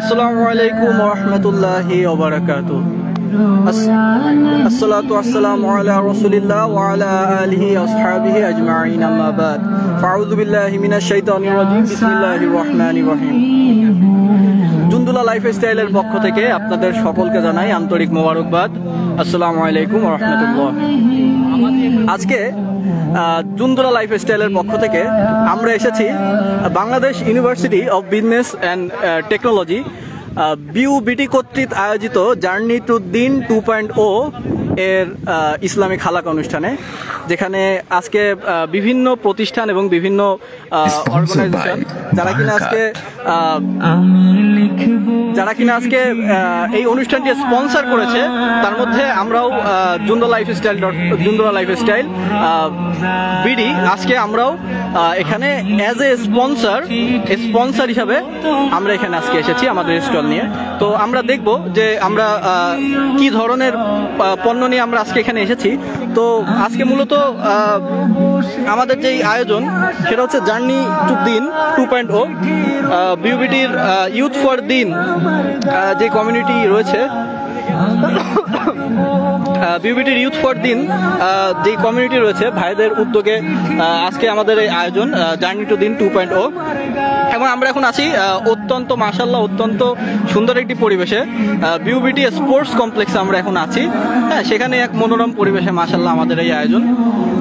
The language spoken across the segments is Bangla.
আসসালামু আলাইকুম ওয়া রাহমাতুল্লাহি ওয়া বারাকাতুহু। আসসালাতু ওয়াসসালামু আলা রাসূলিল্লাহ ওয়া আলা আলিহি ওয়া আসহাবিহি আজমাইন, আম্মা বাদ। ফাউযু বিল্লাহি মিনাশ শাইতানির রাজিম। বিসমিল্লাহির রহমানির রহিম। জুন্দুলা লাইফস্টাইলের পক্ষ থেকে আপনাদের সকলকে জানাই আন্তরিক মোবারকবাদ। আসসালামু আলাইকুম ওয়া রাহমাতুল্লাহ। আজকে জুন্দুলা লাইফস্টাইলের পক্ষ থেকে আমরা এসেছি Bangladesh university of business and technology বিউবিটি কর্তৃক আয়োজিত জার্নি টু দিন 2.0 এর ইসলামিক হালাকা অনুষ্ঠানে, যেখানে আজকে বিভিন্ন প্রতিষ্ঠান এবং বিভিন্ন অর্গানাইজেশন যারা কিনা আজকে এই অনুষ্ঠানটি স্পন্সর করেছে, তার মধ্যে আমরাও জুন্দুলা লাইফস্টাইল বিডি আজকে আমরাও এখানে অ্যাজ এ স্পন্সর হিসাবে আমরা এখানে আজকে এসেছি আমাদের স্টল নিয়ে। তো আমরা দেখব যে আমরা কি ধরনের পণ্য নিয়ে আমরা আজকে এখানে এসেছি। তো আজকে মূলত আমাদের যেই আয়োজন সেটা হচ্ছে জার্নি টু দিন 2.0 বিউবিটির ইউথ ফর দিন যে কমিউনিটি রয়েছে, বিউবিটির ইউথ ফর দিন যে কমিউনিটি রয়েছে ভাইদের উদ্যোগে আজকে আমাদের এই আয়োজন জার্নি টু দিন 2.0। এবং আমরা এখন আছি অত্যন্ত মাশাআল্লাহ অত্যন্ত সুন্দর একটি পরিবেশে, বিউবিটি স্পোর্টস কমপ্লেক্সে আমরা এখন আছি। হ্যাঁ, সেখানে এক মনোরম পরিবেশে মাশাআল্লাহ আমাদের এই আয়োজন।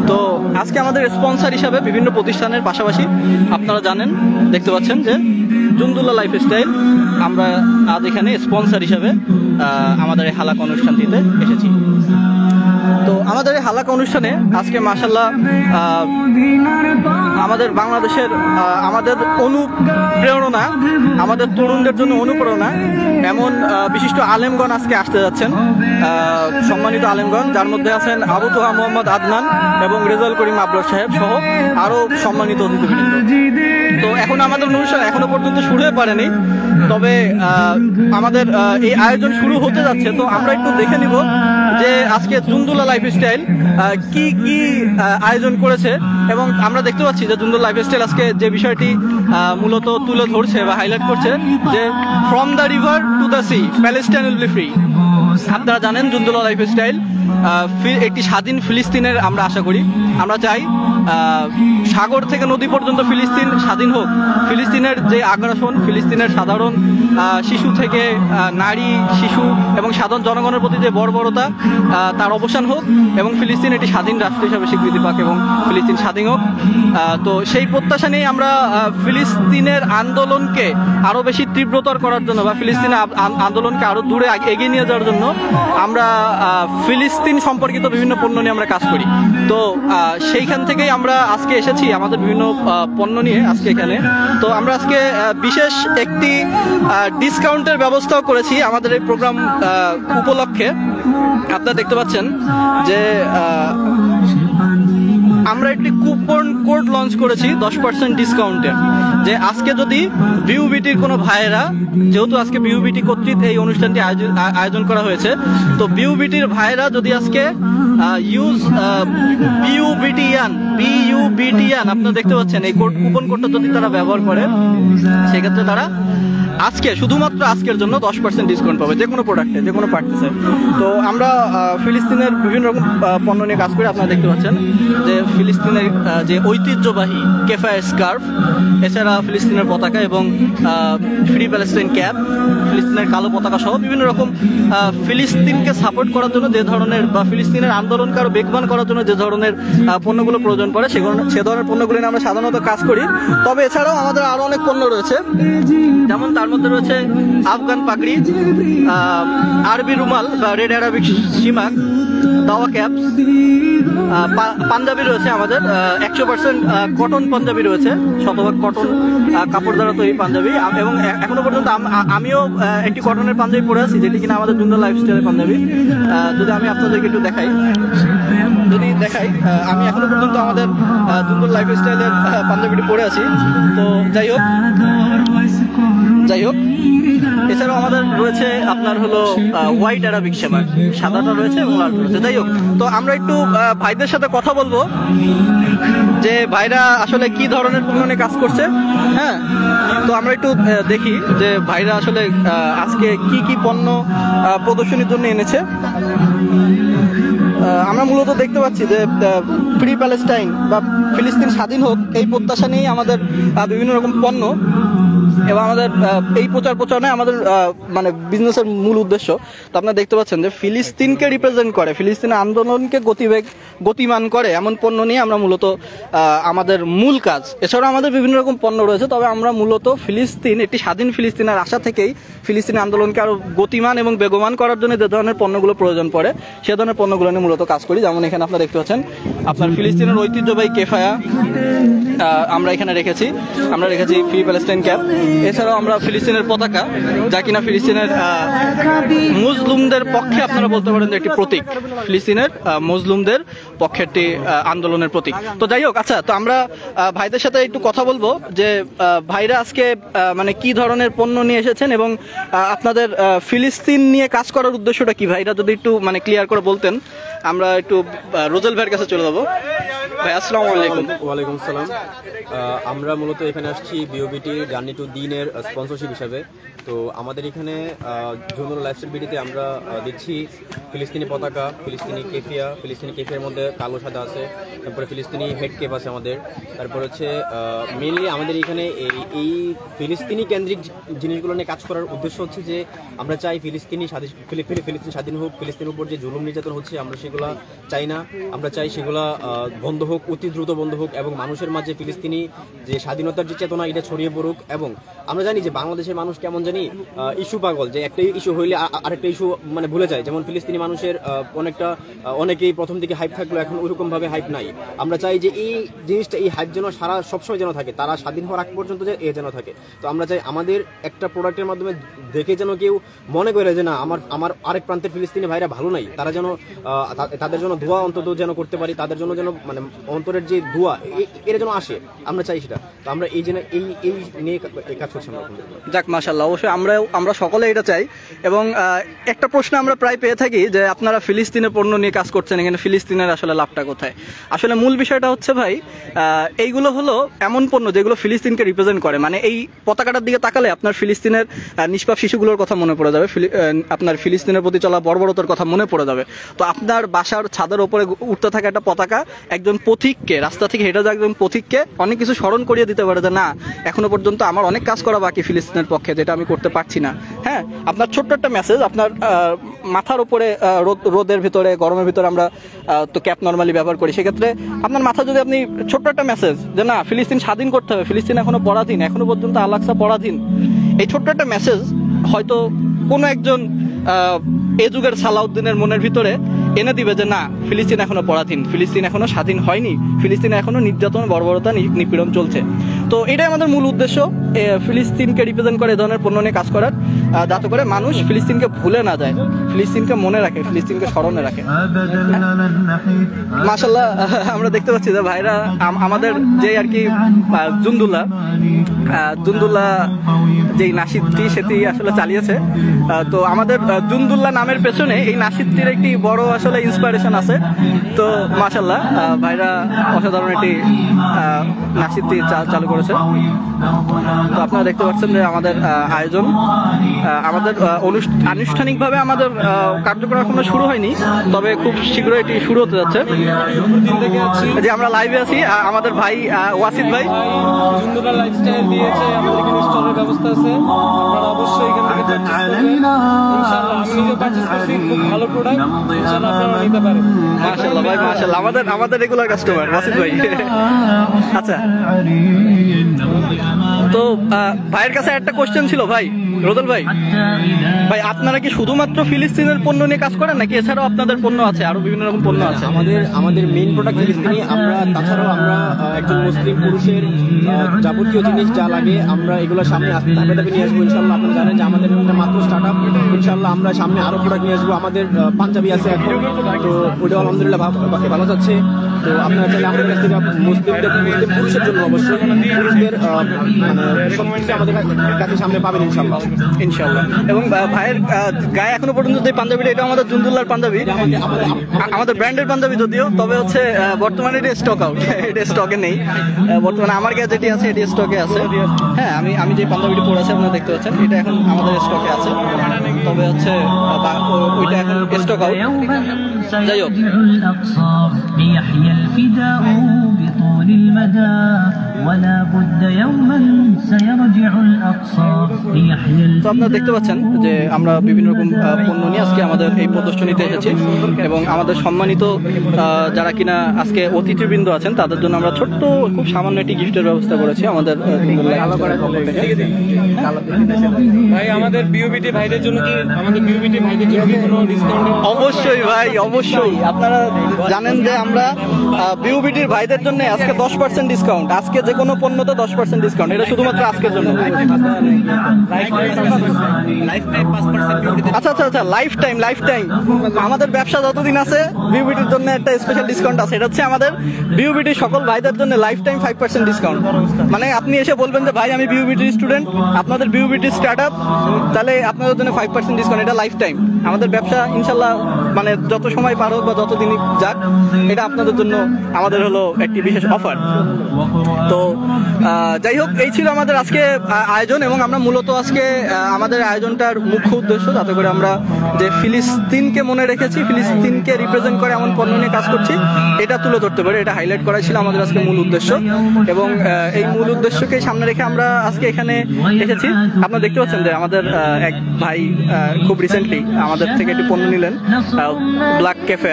তো আজকে আমাদের স্পন্সর হিসাবে বিভিন্ন প্রতিষ্ঠানের পাশাপাশি আপনারা জানেন, দেখতে পাচ্ছেন যে জুন্দুলা লাইফস্টাইল আমরা আজ এখানে স্পন্সর হিসাবে আমাদের এই হালাকা অনুষ্ঠানটিতে এসেছি। তো আমাদের এই হালাকা অনুষ্ঠানে আজকে মাশাআল্লাহ আমাদের বাংলাদেশের আমাদের অনুপ্রেরণা, আমাদের তরুণদের জন্য অনুপ্রেরণা এমন বিশিষ্ট আলেমগণ আজকে আসতে যাচ্ছেন, সম্মানিত আলেমগণ, যার মধ্যে আছেন আবু তোহা মোহাম্মদ আদনান এবং রেজাউল করিম আবরার সাহেব সহ আরো সম্মানিত অতিথিবৃন্দ। তো এখন আমাদের অনুষ্ঠান এখনো পর্যন্ত শুরু হয়ে পারেনি, তবে আমাদের এই আয়োজন শুরু হতে যাচ্ছে। তো আমরা একটু দেখে নিব যে আজকে জুন্দুলা লাইফস্টাইল কি কি আয়োজন করেছে। এবং আমরা দেখতে পাচ্ছি যে জুন্দুলা লাইফস্টাইল আজকে যে বিষয়টি মূলত তুলে ধরছে বা হাইলাইট করছে যে from the river to the sea Palestine will be free. আপনারা জানেন জুন্দুলা লাইফস্টাইল একটি স্বাধীন ফিলিস্তিনের আমরা আশা করি, আমরা চাই সাগর থেকে নদী পর্যন্ত ফিলিস্তিন স্বাধীন হোক। ফিলিস্তিনের যে আগ্রাসন, ফিলিস্তিনের সাধারণ শিশু থেকে নারী, শিশু এবং সাধারণ জনগণের প্রতি যে বর্বরতা তার অবসান হোক এবং ফিলিস্তিন একটি স্বাধীন রাষ্ট্র হিসাবে স্বীকৃতি পাক এবং ফিলিস্তিন স্বাধীন হোক। তো সেই প্রত্যাশা নিয়ে আমরা ফিলিস্তিনের আন্দোলনকে আরও বেশি তীব্রতর করার জন্য বা ফিলিস্তিনের আন্দোলনকে আরও দূরে এগিয়ে নিয়ে যাওয়ার জন্য আমরা ফিলিস্তিন সম্পর্কিত বিভিন্ন পণ্য নিয়ে আমরা কাজ করি। তো সেইখান থেকেই আমরা আজকে এসেছি আমাদের বিভিন্ন পণ্য নিয়ে আজকে এখানে। তো আমরা আজকে বিশেষ একটি ডিসকাউন্টের ব্যবস্থাও করেছি আমাদের এই প্রোগ্রাম উপলক্ষে। আপনারা দেখতে পাচ্ছেন যে আমরা একটি কুপন কোড লঞ্চ করেছি 10% ডিসকাউন্টের, যে আজকে যদি বিউবিটির কোনো ভাইয়েরা, যেহেতু আজকে বিউবিটি কর্তৃক এই অনুষ্ঠানটি আয়োজন করা হয়েছে, তো বিউবিটির ভাইয়েরা যদি আজকে ইউজ বিউবিটিয়ান আপনারা দেখতে পাচ্ছেন এই কুপন কোডটা যদি তারা ব্যবহার করে, সেক্ষেত্রে তারা আজকে শুধুমাত্র আজকের জন্য 10% ডিসকাউন্ট পাবে যে কোনো প্রোডাক্টে, যে কোনো পার্টিসে। তো আমরা ফিলিস্তিনের বিভিন্ন রকম পণ্য নিয়ে কাজ করি। আপনারা দেখতে পাচ্ছেন যে ফিলিস্তিনের যে ঐতিহ্যবাহী কেফায়ের স্কার্ফ, এছাড়া ফিলিস্তিনের পতাকা এবং ফ্রি প্যালেস্টাইন ক্যাপ, ফিলিস্তিনের কালো পতাকা সহ বিভিন্ন রকম ফিলিস্তিনকে সাপোর্ট করার জন্য যে ধরনের বা ফিলিস্তিনের আন্দোলনকে আরও বেগবান করার জন্য যে ধরনের পণ্যগুলো প্রয়োজন পড়ে সে ধরনের পণ্যগুলো নিয়ে আমরা সাধারণত কাজ করি। তবে এছাড়াও আমাদের আরও অনেক পণ্য রয়েছে, যেমন তার মধ্যে রয়েছে আফগান পাগড়ি, আরবি রুমাল বা রেড অ্যারাবিক শিমাক, দাওয়া ক্যাপস, পাঞ্জাবি রয়েছে আমাদের 100% কটন পাঞ্জাবি রয়েছে, শতভাগ কটন কাপড় দ্বারা তৈরি পাঞ্জাবি। এবং এখনো পর্যন্ত আমিও একটি কটনের পাঞ্জাবি পরে আছি, যেটি কিনা আমাদের জুন্দুলা লাইফস্টাইলের পাঞ্জাবি। যদি আমি আপনাদেরকে একটু দেখাই, আমি এখনো পর্যন্ত আমাদের জুন্দুলা লাইফস্টাইলের পাঞ্জাবিটি পরে আছি। তো যাই হোক এছাড়াও আমাদের রয়েছে আপনার হলো হোয়াইট অ্যারাবিক শেপার্ড, সাদাটা রয়েছে এবং লালটা রয়েছে। যাই হোক, তো আমরা একটু ভাইদের সাথে কথা বলবো যে ভাইরা আসলে কি ধরনের পণ্য নিয়ে কাজ করছে। হ্যাঁ, তো আমরা একটু দেখি যে ভাইরা আসলে আজকে কি কি পণ্য প্রদর্শনীর জন্য এনেছে। আমরা মূলত দেখতে পাচ্ছি যে ফ্রি প্যালেস্টাইন বা ফিলিস্তিন স্বাধীন হোক এই প্রত্যাশা নিয়েই আমাদের বিভিন্ন রকম পণ্য এবং আমাদের এই প্রচার প্রচারণায় আমাদের মানে বিজনেসের মূল উদ্দেশ্য। তো আপনারা দেখতে পাচ্ছেন যে ফিলিস্তিনকে রিপ্রেজেন্ট করে, ফিলিস্তিনের আন্দোলনকে গতিমান করে এমন পণ্য নিয়ে আমরা মূলত আমাদের মূল কাজ। এছাড়াও আমাদের বিভিন্ন রকম পণ্য রয়েছে, তবে আমরা মূলত ফিলিস্তিন, একটি স্বাধীন ফিলিস্তিনের আশা থেকেই ফিলিস্তিনি আন্দোলনকে আরও গতিমান এবং বেগবান করার জন্য যে ধরনের পণ্যগুলো প্রয়োজন পড়ে সে ধরনের পণ্যগুলো নিয়ে মূলত কাজ করি। যেমন এখানে আপনারা দেখতে পাচ্ছেন আপনার ফিলিস্তিনের ঐতিহ্যবাহী কেফায়া আমরা এখানে রেখেছি, আমরা রেখেছি ফ্রি প্যালেস্টাইন ক্যাপ। এছাড়াও আমরা ফিলিস্তিনের পতাকা, যা কিনা ফিলিস্তিনের মুসলিমদের পক্ষে আপনারা বলতে পারেন যে একটি প্রতীক, ফিলিস্তিনের মুসলিমদের পক্ষে একটি আন্দোলনের প্রতীক। তো যাই হোক, আচ্ছা, তো আমরা ভাইদের সাথে একটু কথা বলবো যে ভাইরা আজকে মানে কি ধরনের পণ্য নিয়ে এসেছেন এবং আপনাদের ফিলিস্তিন নিয়ে কাজ করার উদ্দেশ্যটা কি, ভাইরা যদি একটু মানে ক্লিয়ার করে বলতেন। আমরা একটু রোজেল ভাইয়ের কাছে চলে যাবো। ভাই আসসালামু আলাইকুম। ওয়ালাইকুম সালাম। আমরা মূলত এখানে আসছি বিওবিটি জার্নি টু দিনের স্পন্সরশিপ হিসাবে। তো আমাদের এখানে জুনুল লাইফস্টাইল বিডিতে আমরা দিচ্ছি ফিলিস্তিনি পতাকা, ফিলিস্তিনি কেফিয়ার মধ্যে কালো সাদা আছে, তারপরে ফিলিস্তিনি হেড কেপ আছে আমাদের। তারপর হচ্ছে মেনলি আমাদের এখানে এই ফিলিস্তিনি কেন্দ্রিক জিনিসগুলো নিয়ে কাজ করার উদ্দেশ্য হচ্ছে যে আমরা চাই ফিলিস্তিন স্বাধীন হোক, ফিলিস্তিনের উপর যে জুলুম নির্যাতন হচ্ছে আমরা সেগুলো চাই না। আমরা চাই সেগুলা বন্ধ হোক, অতি দ্রুত বন্ধ হোক এবং মানুষের মাঝে ফিলিস্তিনি যে স্বাধীনতার যে চেতনা এটা ছড়িয়ে পড়ুক। এবং আমরা জানি যে বাংলাদেশের মানুষ কেমন জানি ইস্যু পাগল, যে একটা ইস্যু হইলে আরেকটা ইস্যু মানে ভুলে যায়। যেমন ফিলিস্তিনি মানুষের অনেকেই প্রথম দিকে হাইপ থাকলো, এখন ওইরকম ভাবে হাইপ নাই। আমরা চাই যে এই জিনিসটা, এই হাইপ যেন সবসময় যেন থাকে, তারা স্বাধীন হওয়ার আগ পর্যন্ত যে যেন থাকে। তো আমরা চাই আমাদের একটা প্রোডাক্টের মাধ্যমে দেখে যেন কেউ মনে করে যে না আমার আরেক প্রান্তের ফিলিস্তিনি ভাইরা ভালো নাই, তারা যেন তাদের জন্য দোয়া অন্তত যেন করতে পারি, তাদের জন্য যেন মানে অন্তরের যে দোয়া এর যেন আসে, আমরা চাই সেটা। তো আমরা এই নিয়ে কাজ করছি। যাক, মাশাআল্লাহ, অবশ্যই আমরা সকলে এটা চাই। এবং একটা প্রশ্ন আমরা প্রায় পেয়ে থাকি যে আপনারা ফিলিস্তিনের পণ্য নিয়ে কাজ করছেন, এখানে ফিলিস্তিনের আসলে লাভটা কোথায়? আসলে মূল বিষয়টা হচ্ছে ভাই, এইগুলো হলো এমন পণ্য যেগুলো ফিলিস্তিনকে রিপ্রেজেন্ট করে। মানে এই পতাকাটার দিকে তাকালে আপনার ফিলিস্তিনের নিষ্পাপ শিশুগুলোর কথা মনে পড়ে যাবে, আপনার ফিলিস্তিনের প্রতি চলা বর্বরতার কথা মনে পড়ে যাবে। তো আপনার বাসার ছাদের উপরে উঠতে থাকা একটা পতাকা একজন পথিককে, রাস্তা থেকে হেঁটে যাওয়া একজন পথিককে অনেক কিছু স্মরণ করিয়ে দিতে পারে যে না, এখনো পর্যন্ত আমার অনেক কাজ করা বাকি ফিলিস্তিনের পক্ষে, যেটা আমি করতে পারছি না। হ্যাঁ, আপনার ছোট্ট একটা মেসেজ, আপনার মাথার উপরে রোদের ভিতরে, গরমের ভিতরে আমরা তো ক্যাপ নর্মালি ব্যবহার করি, সেক্ষেত্রে আপনার মাথা যদি আপনি ছোট্ট একটা মেসেজ যে না, ফিলিস্তিন স্বাধীন করতে হবে, ফিলিস্তিন এখনো পরাধীন, এখনো পর্যন্ত আল আকসা পরাধীন, এই ছোট্ট একটা মেসেজ হয়তো কোনো একজন এ যুগের সালাউদ্দিনের মনের ভিতরে এনে দিবে যে না, ফিলিস্তিন এখনো পরাধীন, ফিলিস্তিন এখনো স্বাধীন হয়নি, ফিলিস্তিনে এখনো নির্যাতন, বর্বরতা, নিপীড়ন চলছে। তো এটাই আমাদের মূল উদ্দেশ্য, ফিলিস্তিনকে রিপ্রেজেন্ট করে এ ধরনের পণ্য নিয়ে কাজ করার, যাতে করে মানুষ ফিলিস্তিনকে ভুলে না যায়, ফিলিস্তিনকে মনে রাখে, ফিলিস্তিনকে স্মরণে রাখে। মাশাআল্লাহ, আমরা দেখতে পাচ্ছি যে ভাইরা আমাদের যে আর কি জুন্দুল্লাহ যেই নাশিদটি সেটি আসলে চালিয়েছে। তো আমাদের জুন্দুল্লাহ নামের পেছনে এই নাশিদটির একটি বড় আসলে ইন্সপিরেশন আছে। তো মাশাআল্লাহ, ভাইরা অসাধারণ একটি নাশিদটি চালু করেছে। তো আপনারা দেখতে পাচ্ছেন যে আমাদের আয়োজন, আমাদের আনুষ্ঠানিকভাবে আমাদের কার্যক্রম এখনো শুরু হয়নি, তবে খুব শীঘ্রই এটি শুরু হতে যাচ্ছে। যে আমরা লাইভে আছি, আমাদের ভাই ওয়াসিদ ভাই জুন্দুল্লাহ লাইফস্টাইল দিয়েছে, আমাদের এখানে স্টলের ব্যবস্থা আছে, আপনারা অবশ্যই এখান থেকে পারচেজ করবেন। ইনশাআল্লাহ আমি নিজে পারচেজ করছি, খুব ভালো প্রোডাক্ট, ইনশাআল্লাহ আপনারা নিতে পারেন। মাশাআল্লাহ ভাই, মাশাআল্লাহ, আমাদের রেগুলার কাস্টমার ওয়াসিদ ভাই। আচ্ছা, তো ভাইয়ের কাছে একটা কোশ্চেন ছিল ভাই, রোদল ভাই, আপনারা কি শুধুমাত্র ফিলিস্তিনের পণ্য নিয়ে কাজ করেন নাকি এছাড়াও আপনাদের পণ্য আছে, আরো বিভিন্ন রকম পণ্য আছে? আমাদের মেইন প্রোডাক্ট ফিলিস্তিনি। তাছাড়াও আমরা একজন মুসলিম পুরুষের যাবতীয় জিনিস যা লাগে আমরা এগুলো সামনে ধাপে ধাপে নিয়ে আসবো ইনশাল্লাহ। আপনারা জানেন যে আমাদের মাত্র স্টার্ট আপ, ইনশাল্লাহ আমরা সামনে আরো প্রোডাক্ট নিয়ে আসবো। আমাদের পাঞ্জাবি আছে এখন, তো ওইটাও আলহামদুলিল্লাহ ভালো যাচ্ছে। তো আপনারা চাইলে আমাদের কাছ থেকে মুসলিম পুরুষের জন্য অবশ্যই পুরুষদের মানে সব কিছু আমাদের কাছে সামনে পাবেন ইনশাল্লাহ। ইনশাল্লাহ। এবং ভাইয়ের গায়ে এখনো পর্যন্ত যে পাঞ্জাবিটা, এটা আমাদের জুনদুল্লাহর পাঞ্জাবি, আমাদের ব্র্যান্ডের পাঞ্জাবি যদিও, তবে হচ্ছে বর্তমানে এটা স্টক আউট, এটা স্টকে নেই বর্তমানে। আমার গায়ে যেটি আছে এটি স্টকে আছে। হ্যাঁ, আমি যে পাঞ্জাবিটি পরে আছি আপনারা দেখতে পাচ্ছেন, এটা এখন আমাদের স্টকে আছে, তবে হচ্ছে ওইটা এখন স্টক আউট। যাই হোক, তো আপনারা দেখতে পাচ্ছেন যে আমরা বিভিন্ন রকম পণ্য নিয়ে আজকে আমাদের এই প্রদর্শনীতে এসেছি, এবং আমাদের সম্মানিত যারা কিনা আজকে অতিথিবৃন্দ আছেন তাদের জন্য আমরা ছোট্ট খুব সামান্য একটি গিফটের ব্যবস্থা করেছি আমাদের ভাই। আমাদের বিওবিটি ভাইদের জন্য কি কোনো ডিসকাউন্ট? অবশ্যই ভাই, অবশ্যই। আপনারা জানেন যে আমরা বিওবিটির ভাইদের জন্য আজকে 10% ডিসকাউন্ট, আজকে যে কোনো পণ্যতে 10% ডিসকাউন্ট, এটা শুধুমাত্র আজকের জন্য। আচ্ছা আচ্ছা আচ্ছা, লাইফ টাইম আমাদের ব্যবসা যতদিন আছে বিওবিটির জন্য একটা স্পেশাল ডিসকাউন্ট আছে। এটা হচ্ছে আমাদের বিওবিটির সকল ভাইদের জন্য লাইফ টাইম 5% ডিসকাউন্ট। মানে আপনি এসে বলবেন যে ভাই আমি বিওবিটির স্টুডেন্ট, আপনাদের বিওবিটির স্টার্ট আপ, তাহলে আপনাদের জন্য 5% ডিসকাউন্ট। এটা লাইফ টাইম আমাদের ব্যবসা, ইনশাল্লাহ মানে যত সময় পার হোক বা যতদিন যাক, এটা আপনাদের জন্য আমাদের হলো একটি বিশেষ অফার। তো যাই হোক, এই ছিল আমাদের আজকে আয়োজন, এবং আমরা মূলত আজকে আমাদের আয়োজনটার মুখ্য উদ্দেশ্য যাতে করে আমরা যে ফিলিস্তিনকে মনে রেখেছি, ফিলিস্তিনকে রিপ্রেজেন্ট করে এমন পণ্য নিয়ে কাজ করছি, এটা তুলে ধরতে পারি, এটা হাইলাইট করাই ছিল আমাদের আজকে মূল উদ্দেশ্য। এবং এই মূল উদ্দেশ্যকে সামনে রেখে আমরা আজকে এখানে এসেছি। আপনারা দেখতে পাচ্ছেন যে আমাদের এক ভাই খুব রিসেন্টলি আমাদের থেকে একটি পণ্য নিলেন, ব্ল্যাক ক্যাফে,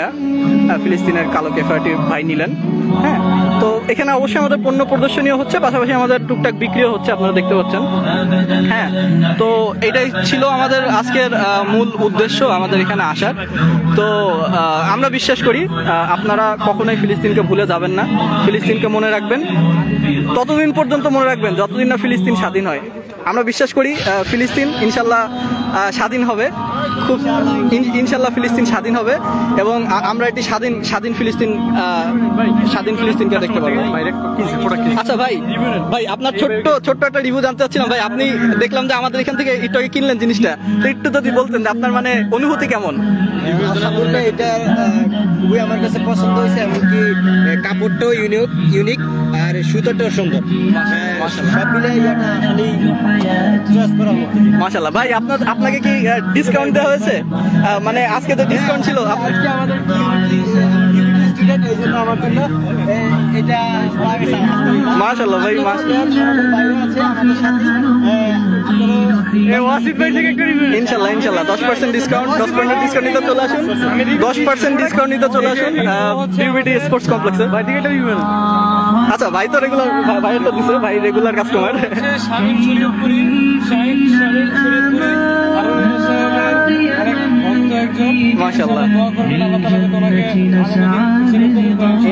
ফিলিস্তিনের কালো ক্যাফেটি ভাই নিলেন। হ্যাঁ, তো এখানে অবশ্যই আমাদের পণ্য প্রদর্শনীয় হচ্ছে, পাশাপাশি আমাদের টুকটাক বিক্রিও হচ্ছে, আপনারা দেখতে পাচ্ছেন। হ্যাঁ, তো এটাই ছিল আমাদের আজকের মূল উদ্দেশ্য আমাদের এখানে আসার। তো আমরা বিশ্বাস করি আপনারা কখনোই ফিলিস্তিনকে ভুলে যাবেন না, ফিলিস্তিনকে মনে রাখবেন, ততদিন পর্যন্ত মনে রাখবেন যতদিন না ফিলিস্তিন স্বাধীন হয়। আমরা বিশ্বাস করি ফিলিস্তিন ইনশাল্লাহ স্বাধীন হবে, খুব ইনশাল্লাহ ফিলিস্তিন স্বাধীন হবে, এবং আমরা একটি স্বাধীন ফিলিস্তিনকে দেখতে পাবো। আচ্ছা ভাই, আপনার ছোট্ট একটা রিভিউ জানতে চাচ্ছিলাম ভাই। আপনি দেখলাম যে আমাদের এখান থেকে একটু আগে কিনলেন জিনিসটা, তো একটু যদি বলতেন যে আপনার মানে অনুভূতি কেমন? এটা খুবই আমার কাছে পছন্দ হয়েছে, এমনকি কাপড়টাও ইউনিক আর সুতোটাও সুন্দর, সব মিলে মাশাআল্লাহ। ভাই আপনাকে কি ডিসকাউন্ট দেওয়া হয়েছে? মানে আজকে তো ডিসকাউন্ট ছিল, আজকে আমাদের স্টুডেন্ট এই জন্য আমার জন্য এটা মাশাআল্লাহ ভাই, ইনশাল্লাহ 10% ডিসকাউন্ট, 10% ডিসকাউন্ট নিতে চলে আসুন, 10% ডিসকাউন্ট নিতে চলে আসুন বিউবিটি স্পোর্টস কমপ্লেক্সে। ভাই ঠিক এটা দিবেন? আচ্ছা ভাই তো রেগুলার, ভাইয়ের তো দিছে, ভাই রেগুলার কাস্টমার। মাশাআল্লাহ,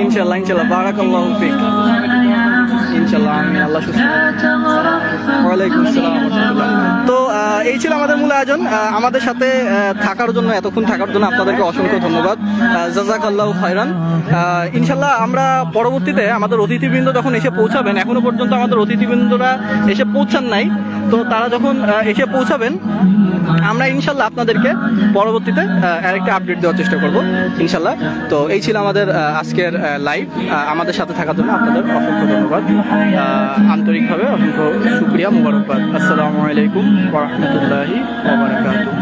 ইনশাল্লাহ বারাকাল্লাহু ফিক, ইনশাল্লাহ আল্লাহ সুস্থ। ওয়ালাইকুম আসসালাম। তো এই ছিল আমাদের মূল আয়োজন। আমাদের সাথে থাকার জন্য, এতক্ষণ থাকার জন্য আপনাদেরকে অসংখ্য ধন্যবাদ, জাযাকাল্লাহু খায়রান। ইনশাল্লাহ আমরা পরবর্তীতে আমাদের অতিথিবৃন্দ যখন এসে পৌঁছাবেন, এখনো পর্যন্ত আমাদের অতিথিবৃন্দরা এসে পৌঁছান নাই, তো তারা যখন এসে পৌঁছাবেন আমরা ইনশাল্লাহ আপনাদেরকে পরবর্তীতে আরেকটা আপডেট দেওয়ার চেষ্টা করব ইনশাল্লাহ। তো এই ছিল আমাদের আজকের লাইভ। আমাদের সাথে থাকার জন্য আপনাদের অসংখ্য ধন্যবাদ, আন্তরিকভাবে অসংখ্য শুকরিয়া, মুবারকবাদ। আসসালামু আলাইকুম ওয়া রাহমাতুল্লাহি ওয়া বারাকাতুহু।